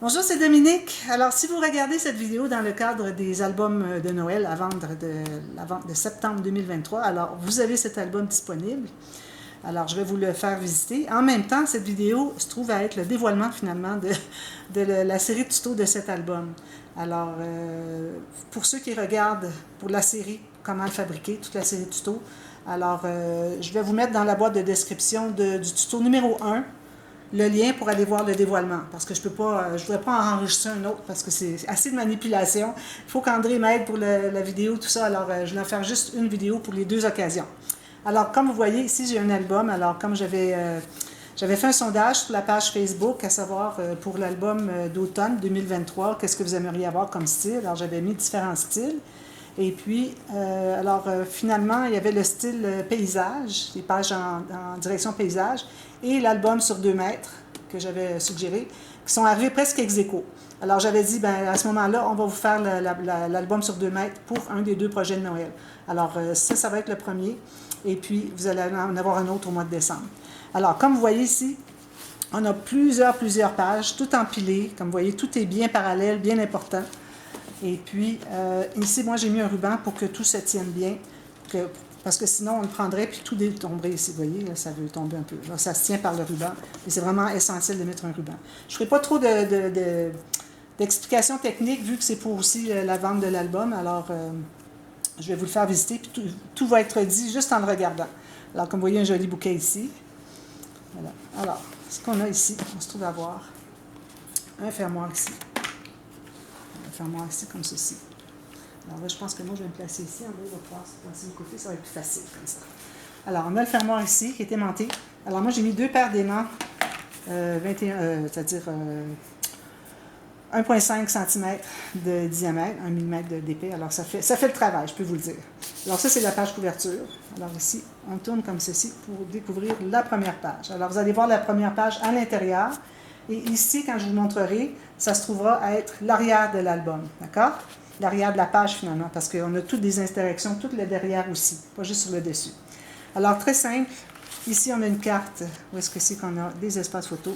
Bonjour, c'est Dominique. Alors, si vous regardez cette vidéo dans le cadre des albums de Noël à vendre de la vente de septembre 2023, alors vous avez cet album disponible. Alors, je vais vous le faire visiter. En même temps, cette vidéo se trouve à être le dévoilement finalement de la série de tutos de cet album. Alors, pour ceux qui regardent pour la série, comment le fabriquer, toute la série de tutos, alors je vais vous mettre dans la boîte de description du tuto numéro 1, le lien pour aller voir le dévoilement, parce que je ne voudrais pas en enregistrer un autre, parce que c'est assez de manipulation. Il faut qu'André m'aide pour la vidéo, tout ça, alors je vais en faire juste une vidéo pour les deux occasions. Alors, comme vous voyez, ici, j'ai un album. Alors, comme j'avais fait un sondage sur la page Facebook, à savoir pour l'album d'automne 2023, qu'est-ce que vous aimeriez avoir comme style. Alors, j'avais mis différents styles. Et puis, finalement, il y avait le style paysage, les pages en direction paysage, et l'album sur 2 mètres, que j'avais suggéré, qui sont arrivés presque ex aequo. Alors, j'avais dit, ben, à ce moment-là, on va vous faire l'album sur 2 mètres pour un des 2 projets de Noël. Alors, ça va être le premier. Et puis, vous allez en avoir un autre au mois de décembre. Alors, comme vous voyez ici, on a plusieurs pages, tout empilées. Comme vous voyez, tout est bien parallèle, bien important. Et puis, ici, moi, j'ai mis un ruban pour que tout se tienne bien, parce que sinon, on le prendrait, puis tout tomberait ici. Vous voyez, là, ça veut tomber un peu. Là, ça se tient par le ruban, et c'est vraiment essentiel de mettre un ruban. Je ne ferai pas trop d'explications techniques, vu que c'est pour aussi la vente de l'album. Alors, je vais vous le faire visiter, puis tout va être dit juste en le regardant. Alors, comme vous voyez, un joli bouquet ici. Voilà. Alors, ce qu'on a ici, on se trouve à voir un fermoir ici. Un fermoir ici, comme ceci. Alors là, je pense que moi, je vais me placer ici. En vrai, je vais pouvoir se placer de côté, ça va être plus facile comme ça. Alors, on a le fermoir ici, qui est aimanté. Alors, moi, j'ai mis 2 paires d'aimants, c'est-à-dire 1,5 cm de diamètre, 1 mm d'épais. Alors, ça fait le travail, je peux vous le dire. Alors, ça, c'est la page couverture. Alors, ici, on tourne comme ceci pour découvrir la première page. Alors, vous allez voir la première page à l'intérieur. Et ici, quand je vous montrerai, ça se trouvera à être l'arrière de l'album. D'accord? L'arrière de la page, finalement, parce qu'on a toutes des interactions, tout le derrière aussi, pas juste sur le dessus. Alors, très simple. Ici, on a une carte. Où est-ce que c'est qu'on a des espaces photos?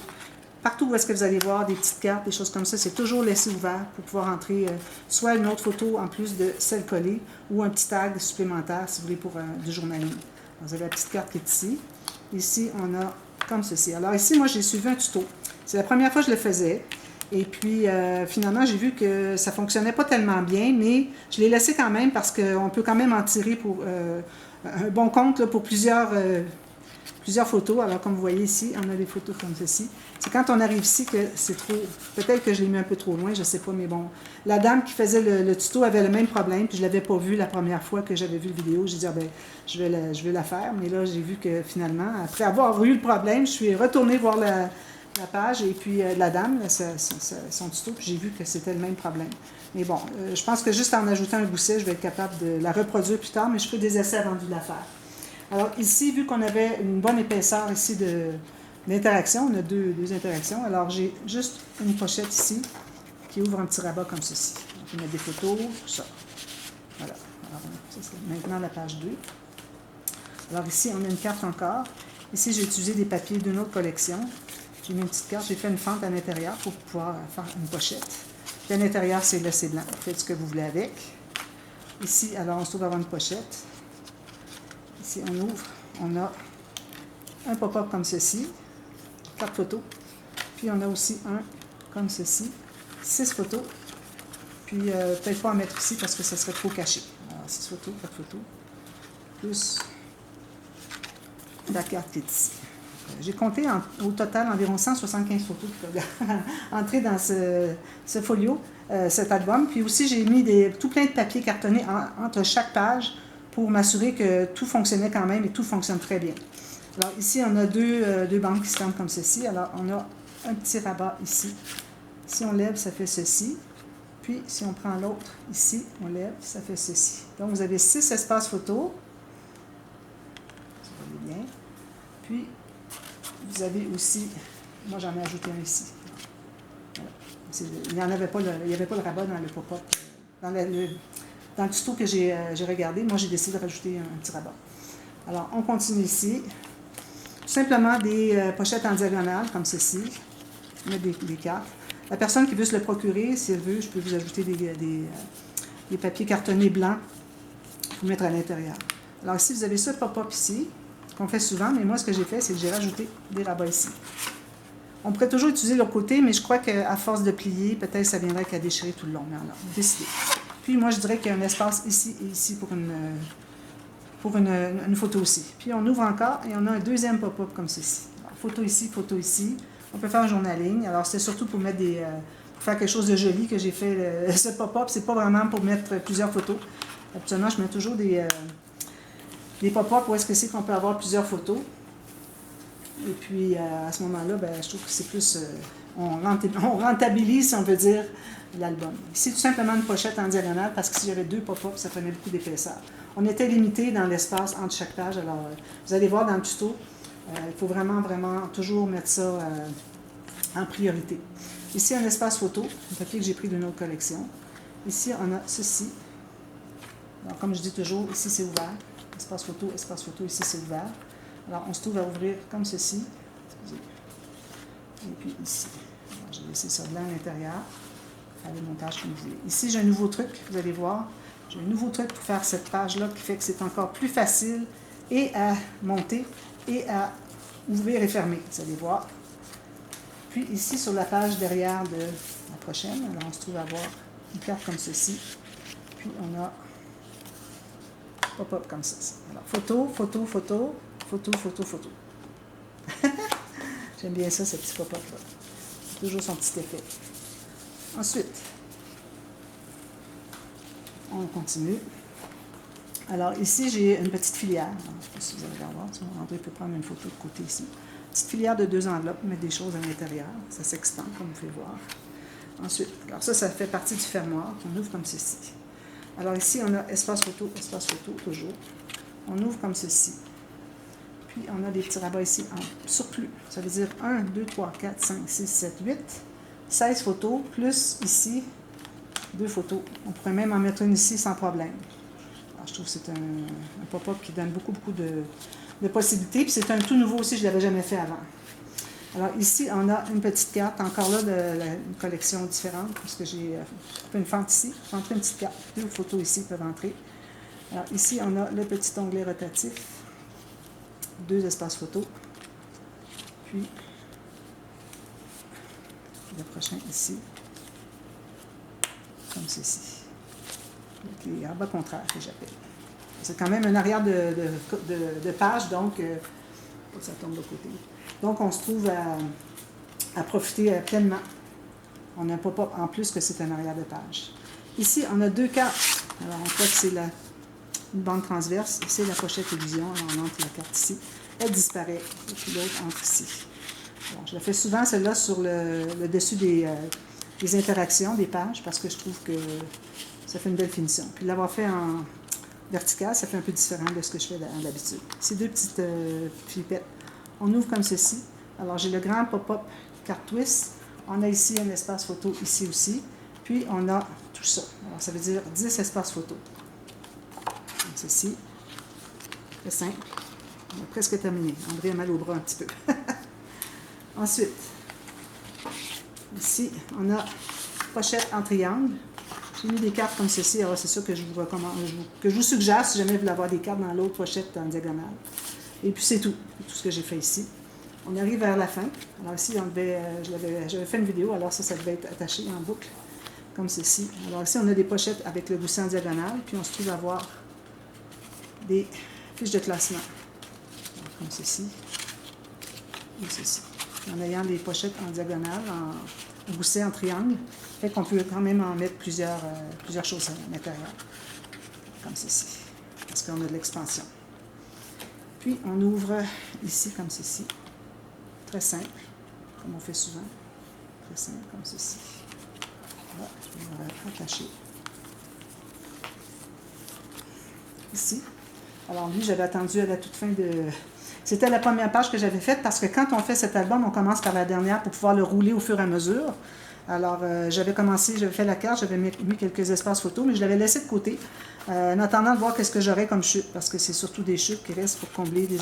Partout où est-ce que vous allez voir des petites cartes, des choses comme ça, c'est toujours laissé ouvert pour pouvoir entrer soit une autre photo en plus de celle collée ou un petit tag supplémentaire, si vous voulez, pour du journaling. Vous avez la petite carte qui est ici. Ici, on a comme ceci. Alors ici, moi, j'ai suivi un tuto. C'est la première fois que je le faisais. Et puis, finalement, j'ai vu que ça ne fonctionnait pas tellement bien, mais je l'ai laissé quand même parce qu'on peut quand même en tirer pour un bon compte là, pour plusieurs photos. Alors, comme vous voyez ici, on a des photos comme ceci. C'est quand on arrive ici que c'est trop... Peut-être que je l'ai mis un peu trop loin, je ne sais pas, mais bon. La dame qui faisait le tuto avait le même problème, puis je ne l'avais pas vu la première fois que j'avais vu la vidéo. J'ai dit, ah, ben, je vais la faire. Mais là, j'ai vu que finalement, après avoir eu le problème, je suis retournée voir la page et puis la dame, son tuto, puis j'ai vu que c'était le même problème. Mais bon, je pense que juste en ajoutant un gousset, je vais être capable de la reproduire plus tard, mais je fais des essais avant de la faire. Alors ici, vu qu'on avait une bonne épaisseur ici d'interaction, on a deux interactions, alors j'ai juste une pochette ici qui ouvre un petit rabat comme ceci. Donc, je mets des photos, tout ça. Voilà. Alors, ça, c'est maintenant la page 2. Alors ici, on a une carte encore. Ici, j'ai utilisé des papiers d'une autre collection. J'ai mis une petite carte, j'ai fait une fente à l'intérieur pour pouvoir faire une pochette. Puis à l'intérieur, c'est laissé blanc. Vous faites ce que vous voulez avec. Ici, alors, on se trouve à avoir une pochette. Ici, on ouvre, on a un pop-up comme ceci, 4 photos. Puis on a aussi un comme ceci, 6 photos. Puis peut-être pas en mettre ici parce que ça serait trop caché. Alors 6 photos, 4 photos, plus la carte qui est ici. J'ai compté au total environ 175 photos qui peuvent entrer dans ce folio, cet album. Puis aussi, j'ai mis tout plein de papiers cartonnés entre chaque page pour m'assurer que tout fonctionnait quand même et tout fonctionne très bien. Alors ici, on a deux bandes qui se tendent comme ceci. Alors, on a un petit rabat ici. Si on lève, ça fait ceci. Puis, si on prend l'autre ici, on lève, ça fait ceci. Donc, vous avez 6 espaces photos. Ça va bien. Puis, vous avez aussi, moi j'en ai ajouté un ici. Voilà. Il n'y avait pas le rabat dans le pop-up. Dans le tuto que j'ai regardé, moi j'ai décidé de rajouter un petit rabat. Alors, on continue ici. Tout simplement des pochettes en diagonale, comme ceci. On met des cartes. La personne qui veut se le procurer, si elle veut, je peux vous ajouter des papiers cartonnés blancs pour mettre à l'intérieur. Alors ici, vous avez ce pop-up ici, qu'on fait souvent, mais moi, ce que j'ai fait, c'est que j'ai rajouté des rabats ici. On pourrait toujours utiliser l'autre côté, mais je crois qu'à force de plier, peut-être ça viendrait qu'à déchirer tout le long. Mais alors, décidez. Puis moi, je dirais qu'il y a un espace ici et ici pour une photo aussi. Puis on ouvre encore et on a un deuxième pop-up comme ceci. Alors, photo ici, photo ici. On peut faire un journaling. Alors, c'est surtout pour mettre pour faire quelque chose de joli que j'ai fait ce pop-up. C'est pas vraiment pour mettre plusieurs photos. Habituellement, je mets toujours des pop-up où est-ce que c'est qu'on peut avoir plusieurs photos. Et puis, à ce moment-là, je trouve que c'est plus... on rentabilise, si on veut dire, l'album. Ici, tout simplement une pochette en diagonale, parce que s'il y avait 2 pop-up, ça prenait beaucoup d'épaisseur. On était limité dans l'espace entre chaque page. Alors, vous allez voir dans le tuto, il faut vraiment, vraiment toujours mettre ça en priorité. Ici, un espace photo, un papier que j'ai pris d'une autre collection. Ici, on a ceci. Alors, comme je dis toujours, ici, c'est ouvert. Espace photo, ici, c'est ouvert. Alors, on se trouve à ouvrir comme ceci. Et puis ici. Alors, j'ai laissé ça blanc à l'intérieur. Faire le montage comme vous voulez. Ici, j'ai un nouveau truc, vous allez voir. J'ai un nouveau truc pour faire cette page-là qui fait que c'est encore plus facile et à monter et à ouvrir et fermer. Vous allez voir. Puis ici, sur la page derrière de la prochaine, alors on se trouve à avoir une carte comme ceci. Puis on a pop-up comme ça. Alors, photo, photo, photo, photo, photo, photo. J'aime bien ça, ce petit pop-up-là. Toujours son petit effet. Ensuite, on continue. Alors, ici, j'ai une petite filière. Alors, je ne sais pas si vous allez la voir. André peut prendre une photo de côté ici. Petite filière de 2 enveloppes, mettre des choses à l'intérieur. Ça s'extend, comme vous pouvez voir. Ensuite, alors ça fait partie du fermoir. On ouvre comme ceci. Alors ici, on a espace photo, toujours. On ouvre comme ceci. Puis, on a des petits rabats ici en surplus. Ça veut dire 1, 2, 3, 4, 5, 6, 7, 8. 16 photos, plus ici, 2 photos. On pourrait même en mettre une ici sans problème. Alors, je trouve que c'est un pop-up qui donne beaucoup, beaucoup de possibilités. Puis, c'est un tout nouveau aussi, je ne l'avais jamais fait avant. Alors, ici, on a une petite carte, encore là, une collection différente, puisque j'ai fait une fente ici. J'ai entré une petite carte. 2 photos ici peuvent entrer. Alors, ici, on a le petit onglet rotatif. 2 espaces photos. Puis, le prochain ici. Comme ceci. Avec les rabats contraires que j'appelle. C'est quand même un arrière de page, donc, faut que ça tombe de côté. Donc, on se trouve à profiter pleinement. On a un pop-up en plus que c'est un arrière de page. Ici, on a 2 cartes. Alors, on voit que c'est une bande transverse. C'est la pochette illusion. Alors, on entre la carte ici. Elle disparaît. Et puis l'autre entre ici. Bon, je la fais souvent, celle-là, sur le dessus des interactions, des pages, parce que je trouve que ça fait une belle finition. Puis l'avoir fait en vertical, ça fait un peu différent de ce que je fais d'habitude. Ces 2 petites flipettes. On ouvre comme ceci. Alors, j'ai le grand pop-up carte twist. On a ici un espace photo, ici aussi. Puis, on a tout ça. Alors, ça veut dire 10 espaces photo. Comme ceci. Très simple. On a presque terminé. André a mal au bras un petit peu. Ensuite, ici, on a pochette en triangle. J'ai mis des cartes comme ceci. Alors, c'est ça que je vous recommande, que je vous suggère si jamais vous voulez avoir des cartes dans l'autre pochette en diagonale. Et puis, c'est tout. C'est tout ce que j'ai fait ici. On arrive vers la fin. Alors ici, j'avais fait une vidéo, alors ça devait être attaché en boucle, comme ceci. Alors ici, on a des pochettes avec le gousset en diagonale, puis on se trouve à avoir des fiches de classement, alors, comme ceci, et ceci. En ayant des pochettes en diagonale, en gousset en triangle, fait qu'on peut quand même en mettre plusieurs choses à l'intérieur, comme ceci, parce qu'on a de l'expansion. Puis, on ouvre ici comme ceci. Très simple, comme on fait souvent. Très simple, comme ceci. Voilà, je vais le rattacher. Ici. Alors, lui, j'avais attendu à la toute fin de... C'était la première page que j'avais faite parce que quand on fait cet album, on commence par la dernière pour pouvoir le rouler au fur et à mesure. Alors, j'avais fait la carte, j'avais mis quelques espaces photos, mais je l'avais laissé de côté, en attendant de voir qu'est-ce que j'aurais comme chute, parce que c'est surtout des chutes qui restent pour combler des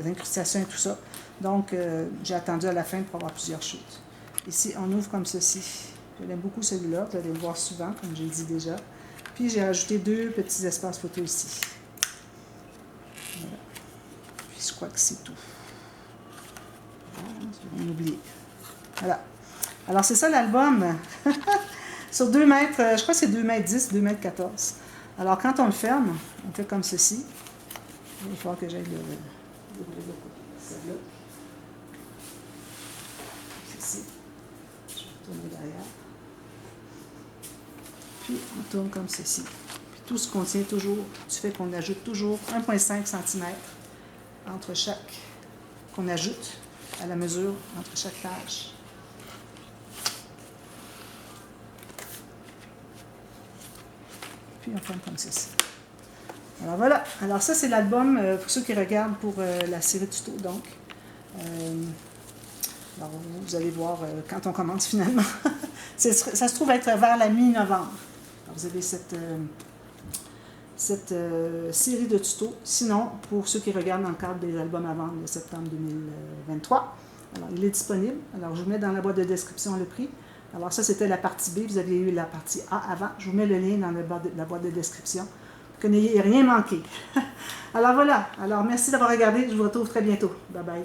incrustations et tout ça. Donc, j'ai attendu à la fin pour avoir plusieurs chutes. Ici, on ouvre comme ceci. J'aime beaucoup celui-là, vous allez le voir souvent, comme j'ai dit déjà. Puis j'ai rajouté 2 petits espaces photo ici. Voilà. Puis je crois que c'est tout. On a oublié. Voilà. Alors c'est ça l'album. Sur 2 mètres, je crois que c'est 2 mètres 10, 2 mètres 14. Alors quand on le ferme, on fait comme ceci. Il va falloir que j'aille celle-là. Ici. Je vais tourner derrière. Puis on tourne comme ceci. Puis tout se contient toujours, du fait qu'on ajoute toujours 1,5 cm entre chaque, qu'on ajoute à la mesure entre chaque page. Puis on ferme comme ceci. Alors voilà, alors ça c'est l'album pour ceux qui regardent pour la série tuto donc. Alors vous allez voir quand on commence finalement. Ça se trouve être vers la mi-novembre. Vous avez cette série de tutos. Sinon, pour ceux qui regardent dans le cadre des albums à vendre de septembre 2023, alors il est disponible. Alors je vous mets dans la boîte de description le prix. Alors ça c'était la partie B, vous aviez eu la partie A avant. Je vous mets le lien dans la boîte de description pour que n'ayez rien manqué. Alors voilà, alors merci d'avoir regardé, je vous retrouve très bientôt. Bye bye.